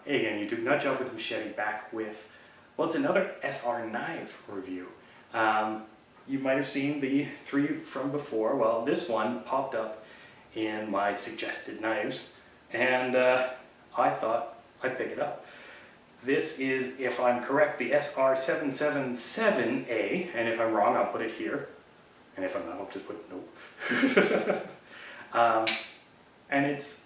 Hey again, YouTube, Nutjob with Machete back with, well, it's another SR knife review. You might have seen the three from before. Well, this one popped up in my suggested knives, and I thought I'd pick it up. This is, if I'm correct, the SR777A, and if I'm wrong, I'll put it here. And if I'm not, I'll just put no. And it's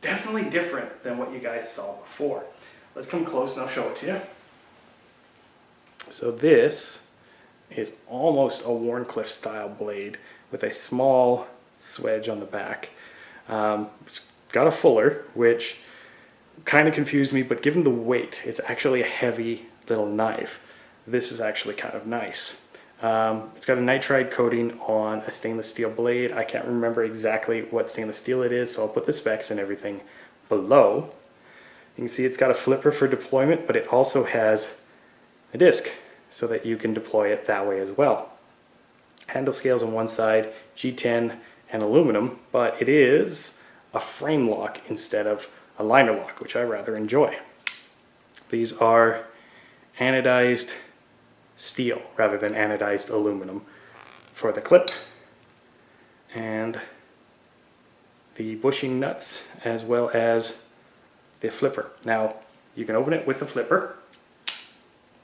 definitely different than what you guys saw before. Let's come close and I'll show it to you. So this is almost a Warncliffe style blade with a small swedge on the back. It's got a fuller, which kind of confused me, but given the weight, it's actually a heavy little knife. This is actually kind of nice. It's got a nitride coating on a stainless steel blade. I can't remember exactly what stainless steel it is, so I'll put the specs and everything below. You can see it's got a flipper for deployment, but it also has a disc so that you can deploy it that way as well. Handle scales on one side, G10 and aluminum, but it is a frame lock instead of a liner lock, which I rather enjoy. These are anodized steel rather than anodized aluminum for the clip, and the bushing nuts as well as the flipper. Now you can open it with the flipper,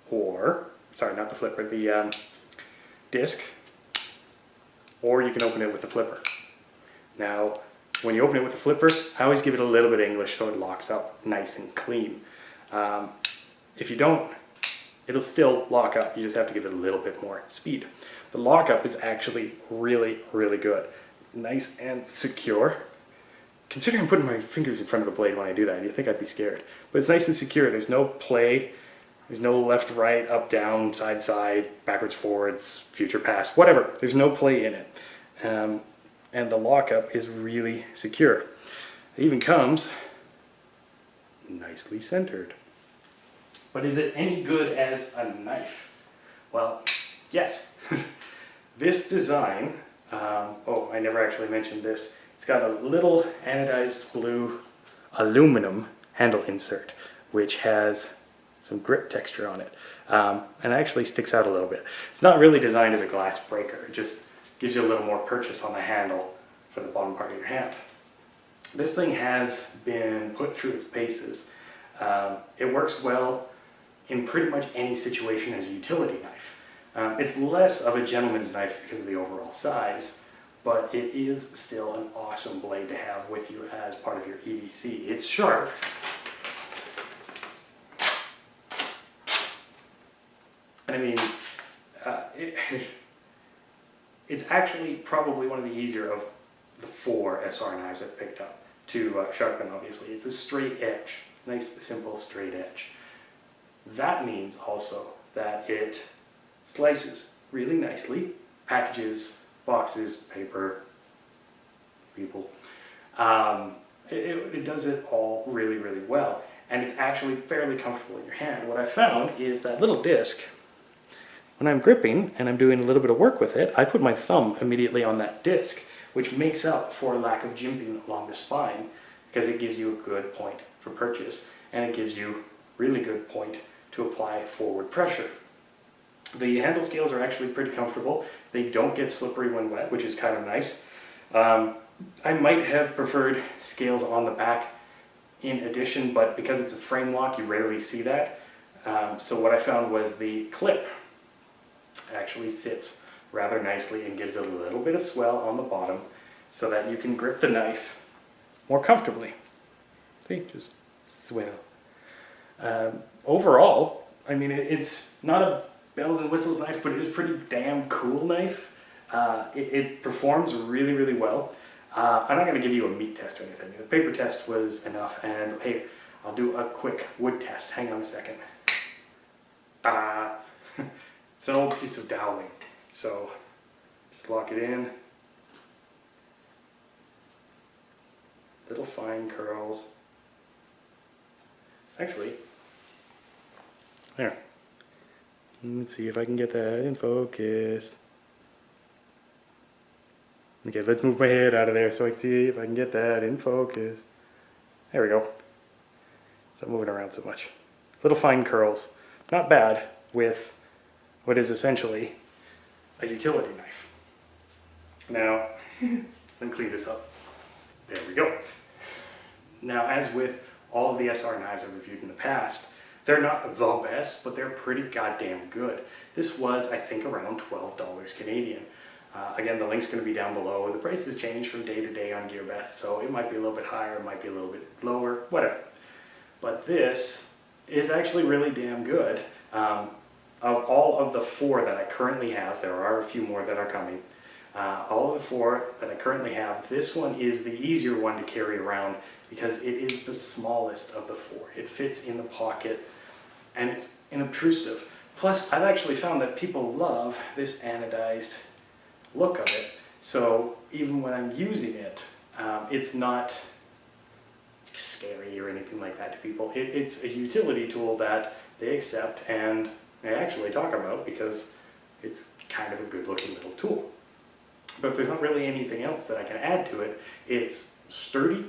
or sorry, not the flipper, the disc, or you can open it with the flipper. Now when you open it with the flipper, I always give it a little bit of English so it locks up nice and clean. If you don't, it'll still lock up. You just have to give it a little bit more speed. The lockup is actually really, really good. Nice and secure. Considering I'm putting my fingers in front of the blade when I do that, you'd think I'd be scared. But it's nice and secure. There's no play. There's no left, right, up, down, side, side, backwards, forwards, future, past, whatever. There's no play in it. And the lockup is really secure. It even comes nicely centered. But is it any good as a knife? Well, yes. This design, oh, I never actually mentioned this. It's got a little anodized blue aluminum handle insert, which has some grip texture on it. And actually sticks out a little bit. It's not really designed as a glass breaker. It just gives you a little more purchase on the handle for the bottom part of your hand. This thing has been put through its paces. It works well in pretty much any situation as a utility knife. It's less of a gentleman's knife because of the overall size, but it is still an awesome blade to have with you as part of your EDC. It's sharp. And I mean, it's actually probably one of the easier of the 4 SR knives I've picked up to sharpen, obviously. It's a straight edge, nice, simple, straight edge. That means also that it slices really nicely, packages, boxes, paper, people. It does it all really, really well. And it's actually fairly comfortable in your hand. What I found is that little disc, when I'm gripping and I'm doing a little bit of work with it, I put my thumb immediately on that disc, which makes up for lack of jimping along the spine, because it gives you a good point for purchase, and it gives you really good point to apply forward pressure. The handle scales are actually pretty comfortable. They don't get slippery when wet, which is kind of nice. I might have preferred scales on the back in addition, but because it's a frame lock, you rarely see that. So what I found was the clip actually sits rather nicely and gives it a little bit of swell on the bottom so that you can grip the knife more comfortably. See, just swell. Overall, I mean, it's not a bells and whistles knife, but it is a pretty damn cool knife. It performs really, really well. I'm not going to give you a meat test or anything. The paper test was enough, and hey, I'll do a quick wood test. Hang on a second. It's an old piece of doweling, so just lock it in. Little fine curls. Actually, there. Let's see if I can get that in focus. Okay, let's move my head out of there so I can see if I can get that in focus. There we go. Stop moving around so much. Little fine curls. Not bad with what is essentially a utility knife. Now, let me clean this up. There we go. Now, as with all of the SR knives I've reviewed in the past, they're not the best, but they're pretty goddamn good. This was, I think, around $12 Canadian. Again, the link's going to be down below. The prices change from day to day on GearBest, so it might be a little bit higher, it might be a little bit lower, whatever. But this is actually really damn good. Of all of the 4 that I currently have, there are a few more that are coming. All of the 4 that I currently have, this one is the easier one to carry around because it is the smallest of the 4. It fits in the pocket and it's inobtrusive. Plus, I've actually found that people love this anodized look of it. So even when I'm using it, it's not scary or anything like that to people. It's a utility tool that they accept and they actually talk about because it's kind of a good looking little tool. But there's not really anything else that I can add to it. It's sturdy,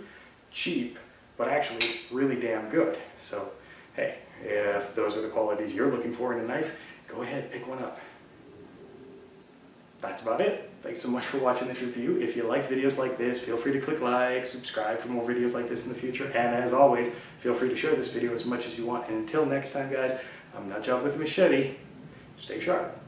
cheap, but actually really damn good. So hey, if those are the qualities you're looking for in a knife, go ahead, pick one up. That's about it. Thanks so much for watching this review. If you like videos like this, feel free to click like, subscribe for more videos like this in the future, and as always, feel free to share this video as much as you want. And until next time, guys, I'm Nutjob with a Machete. Stay sharp.